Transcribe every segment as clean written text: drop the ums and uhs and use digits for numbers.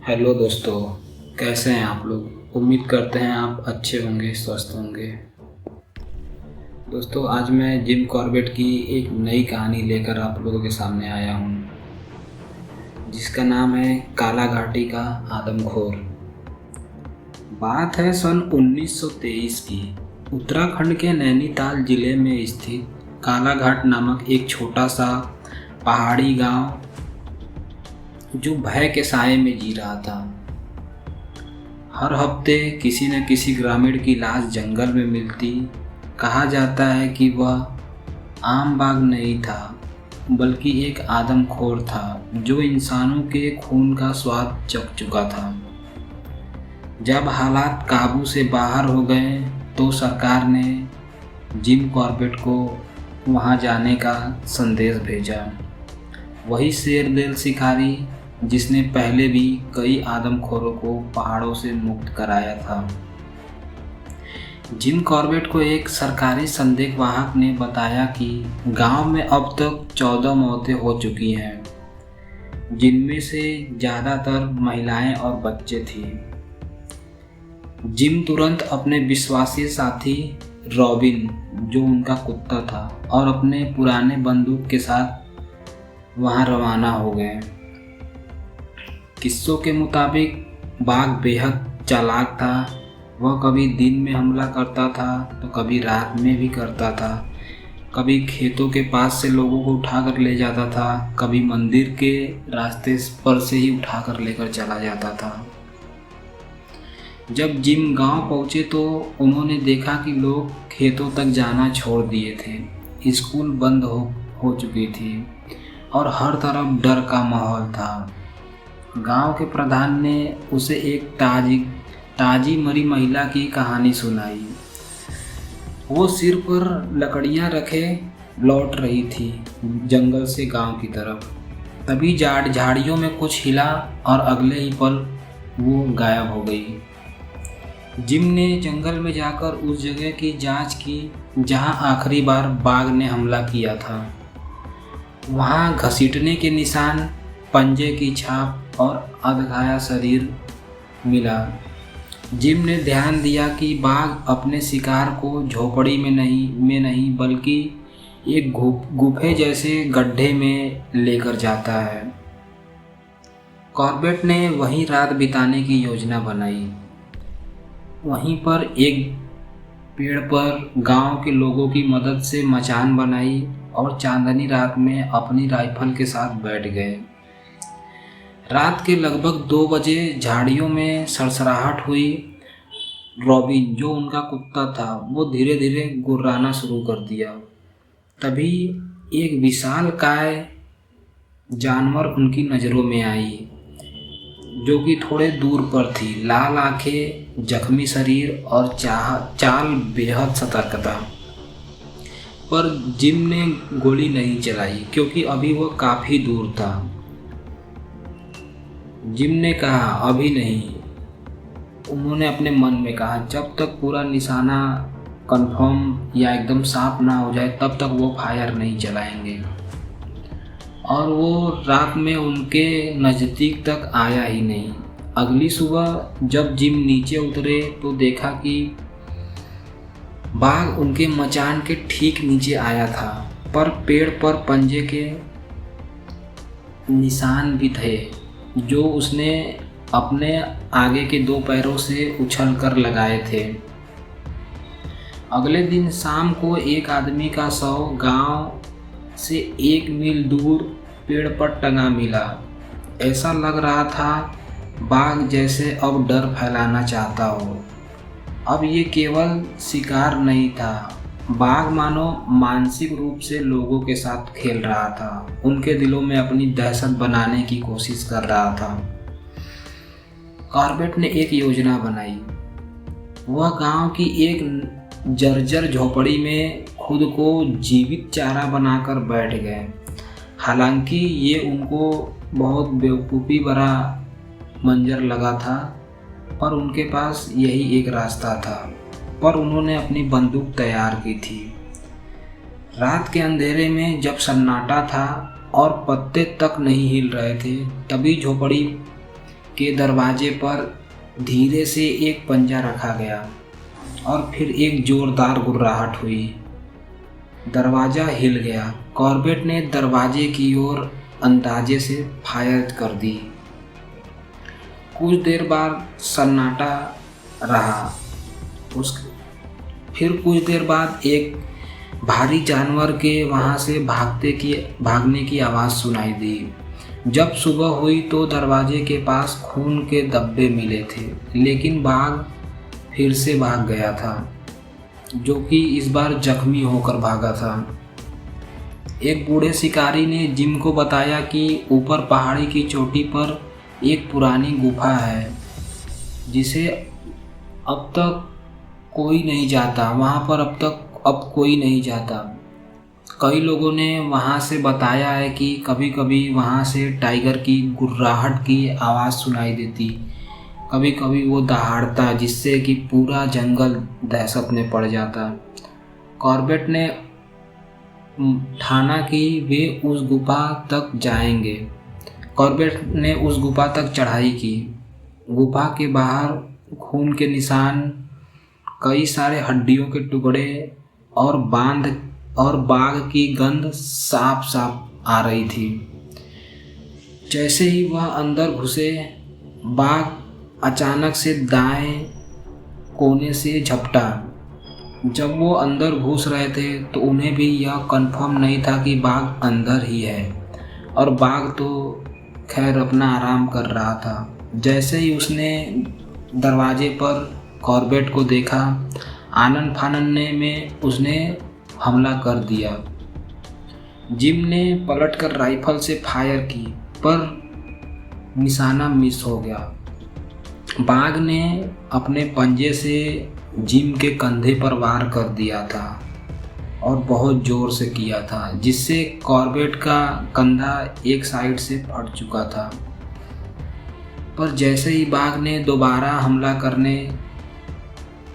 Hello दोस्तों, कैसे हैं आप लोग। उम्मीद करते हैं आप अच्छे होंगे, स्वस्थ होंगे। दोस्तों, आज मैं जिम कॉर्बेट की एक नई कहानी लेकर आप लोगों के सामने आया हूँ, जिसका नाम है काला घाटी का आदमखोर। बात है सन 1923 की। उत्तराखंड के नैनीताल जिले में स्थित कालाघाट नामक एक छोटा सा पहाड़ी गांव जो भय के साए में जी रहा था। हर हफ्ते किसी न किसी ग्रामीण की लाश जंगल में मिलती। कहा जाता है कि वह आम बाघ नहीं था, बल्कि एक आदमखोर था जो इंसानों के खून का स्वाद चख चुका था। जब हालात काबू से बाहर हो गए तो सरकार ने जिम कॉर्बेट को वहां जाने का संदेश भेजा। वही शेरदिल शिकारी जिसने पहले भी कई आदमखोरों को पहाड़ों से मुक्त कराया था। जिम कॉर्बेट को एक सरकारी संदेशवाहक ने बताया कि गांव में अब तक 14 मौतें हो चुकी हैं, जिनमें से ज़्यादातर महिलाएं और बच्चे थे। जिम तुरंत अपने विश्वासी साथी रॉबिन, जो उनका कुत्ता था, और अपने पुराने बंदूक के साथ वहां रवाना हो गए। किस्सों के मुताबिक बाघ बेहद चालाक था। वह कभी दिन में हमला करता था तो कभी रात में भी करता था। कभी खेतों के पास से लोगों को उठाकर ले जाता था, कभी मंदिर के रास्ते पर से ही उठाकर लेकर चला जाता था। जब जिम गांव पहुंचे तो उन्होंने देखा कि लोग खेतों तक जाना छोड़ दिए थे। स्कूल बंद हो चुकी थी और हर तरफ डर का माहौल था। गांव के प्रधान ने उसे एक ताजी मरी महिला की कहानी सुनाई। वो सिर पर लकड़ियां रखे लौट रही थी जंगल से गांव की तरफ। तभी झाड़ियों में कुछ हिला और अगले ही पल वो गायब हो गई। जिम ने जंगल में जाकर उस जगह की जांच की जहां आखिरी बार बाघ ने हमला किया था। वहां घसीटने के निशान, पंजे की छाप और अधघाया शरीर मिला। जिम ने ध्यान दिया कि बाघ अपने शिकार को झोपड़ी में नहीं बल्कि एक गुफे जैसे गड्ढे में लेकर जाता है। कॉर्बेट ने वहीं रात बिताने की योजना बनाई। वहीं पर एक पेड़ पर गांव के लोगों की मदद से मचान बनाई और चांदनी रात में अपनी राइफल के साथ बैठ गए। रात के लगभग 2 बजे झाड़ियों में सरसराहट हुई। रॉबिन, जो उनका कुत्ता था, वो धीरे धीरे गुर्राना शुरू कर दिया। तभी एक विशालकाय जानवर उनकी नज़रों में आई, जो कि थोड़े दूर पर थी। लाल आंखें, जख्मी शरीर और चाल बेहद सतर्क था। पर जिम ने गोली नहीं चलाई क्योंकि अभी वह काफ़ी दूर था। जिम ने कहा, अभी नहीं। उन्होंने अपने मन में कहा, जब तक पूरा निशाना कंफर्म या एकदम साफ ना हो जाए तब तक वो फायर नहीं चलाएंगे। और वो रात में उनके नज़दीक तक आया ही नहीं। अगली सुबह जब जिम नीचे उतरे तो देखा कि बाघ उनके मचान के ठीक नीचे आया था, पर पेड़ पर पंजे के निशान भी थे जो उसने अपने आगे के 2 पैरों से उछलकर लगाए थे। अगले दिन शाम को एक आदमी का शव गांव से 1 मील दूर पेड़ पर टंगा मिला। ऐसा लग रहा था बाघ जैसे अब डर फैलाना चाहता हो। अब ये केवल शिकार नहीं था, बाघ मानो मानसिक रूप से लोगों के साथ खेल रहा था, उनके दिलों में अपनी दहशत बनाने की कोशिश कर रहा था। कॉर्बेट ने एक योजना बनाई। वह गांव की एक जर्जर झोपड़ी में खुद को जीवित चारा बनाकर बैठ गए। हालांकि ये उनको बहुत बेवकूफ़ी भरा मंजर लगा था, पर उनके पास यही एक रास्ता था। पर उन्होंने अपनी बंदूक तैयार की थी। रात के अंधेरे में जब सन्नाटा था और पत्ते तक नहीं हिल रहे थे, तभी झोपड़ी के दरवाजे पर धीरे से एक पंजा रखा गया और फिर एक जोरदार गुर्राहट हुई। दरवाज़ा हिल गया। कॉर्बेट ने दरवाजे की ओर अंदाजे से फायर कर दी। कुछ देर बाद सन्नाटा रहा। फिर कुछ देर बाद एक भारी जानवर के वहाँ से भागने की आवाज़ सुनाई दी। जब सुबह हुई तो दरवाजे के पास खून के धब्बे मिले थे, लेकिन बाघ फिर से भाग गया था, जो कि इस बार जख्मी होकर भागा था। एक बूढ़े शिकारी ने जिम को बताया कि ऊपर पहाड़ी की चोटी पर एक पुरानी गुफा है जिसे अब तक कोई नहीं जाता। वहाँ पर अब कोई नहीं जाता। कई लोगों ने वहाँ से बताया है कि कभी कभी वहाँ से टाइगर की गुर्राहट की आवाज़ सुनाई देती, कभी कभी वो दहाड़ता, जिससे कि पूरा जंगल दहशत में पड़ जाता। कॉर्बेट ने ठाना कि वे उस गुफा तक जाएंगे। कॉर्बेट ने उस गुफा तक चढ़ाई की। गुफा के बाहर खून के निशान, कई सारे हड्डियों के टुकड़े और बाघ की गंध साफ साफ आ रही थी। जैसे ही वह अंदर घुसे, बाघ अचानक से दाएं कोने से झपटा। जब वो अंदर घुस रहे थे तो उन्हें भी यह कंफर्म नहीं था कि बाघ अंदर ही है, और बाघ तो खैर अपना आराम कर रहा था। जैसे ही उसने दरवाजे पर कॉर्बेट को देखा, आनन फानन में उसने हमला कर दिया। जिम ने पलटकर राइफल से फायर की, पर निशाना मिस हो गया। बाघ ने अपने पंजे से जिम के कंधे पर वार कर दिया था और बहुत ज़ोर से किया था, जिससे कॉर्बेट का कंधा एक साइड से फट चुका था। पर जैसे ही बाघ ने दोबारा हमला करने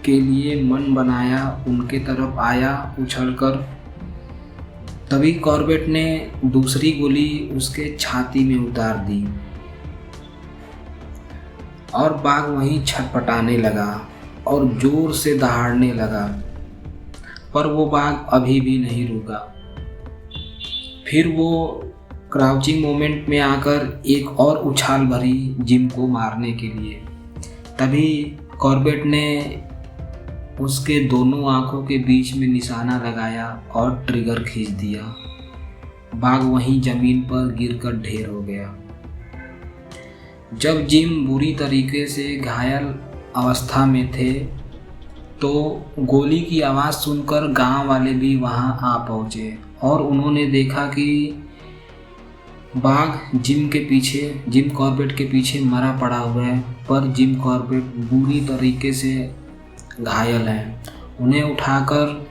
के लिए मन बनाया, उनके तरफ आया उछलकर, तभी कॉर्बेट ने दूसरी गोली उसके छाती में उतार दी और बाघ वहीं छटपटाने लगा और जोर से दहाड़ने लगा। पर वो बाघ अभी भी नहीं रुका। फिर वो क्राउचिंग मोमेंट में आकर एक और उछाल भरी जिम को मारने के लिए। तभी कॉर्बेट ने उसके दोनों आंखों के बीच में निशाना लगाया और ट्रिगर खींच दिया। बाघ वहीं जमीन पर गिरकर ढेर हो गया। जब जिम बुरी तरीके से घायल अवस्था में थे तो गोली की आवाज़ सुनकर गांव वाले भी वहां आ पहुंचे और उन्होंने देखा कि बाघ जिम कॉर्बेट के पीछे मरा पड़ा हुआ है, पर जिम कॉर्बेट बुरी तरीके से घायल हैं। उन्हें उठाकर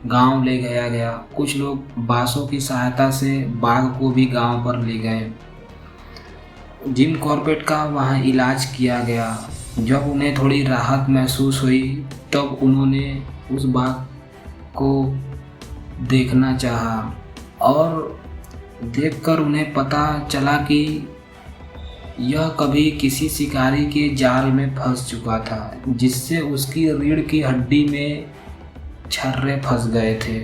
गांव ले गया। कुछ लोग बांसों की सहायता से बाघ को भी गांव पर ले गए। जिम कॉर्बेट का वहां इलाज किया गया। जब उन्हें थोड़ी राहत महसूस हुई तब उन्होंने उस बाघ को देखना चाहा और देखकर उन्हें पता चला कि यह कभी किसी शिकारी के जाल में फंस चुका था, जिससे उसकी रीढ़ की हड्डी में छर्रे फंस गए थे,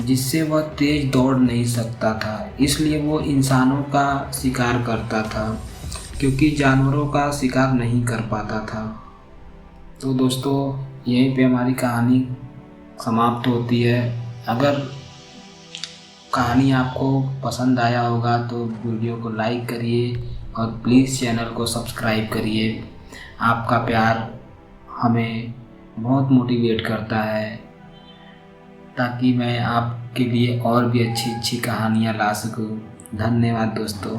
जिससे वह तेज दौड़ नहीं सकता था। इसलिए वो इंसानों का शिकार करता था, क्योंकि जानवरों का शिकार नहीं कर पाता था। तो दोस्तों, यहीं पे हमारी कहानी समाप्त होती है। अगर कहानी आपको पसंद आया होगा तो वीडियो को लाइक करिए और प्लीज़ चैनल को सब्सक्राइब करिए। आपका प्यार हमें बहुत मोटिवेट करता है ताकि मैं आपके लिए और भी अच्छी अच्छी कहानियाँ ला सकूँ। धन्यवाद दोस्तों।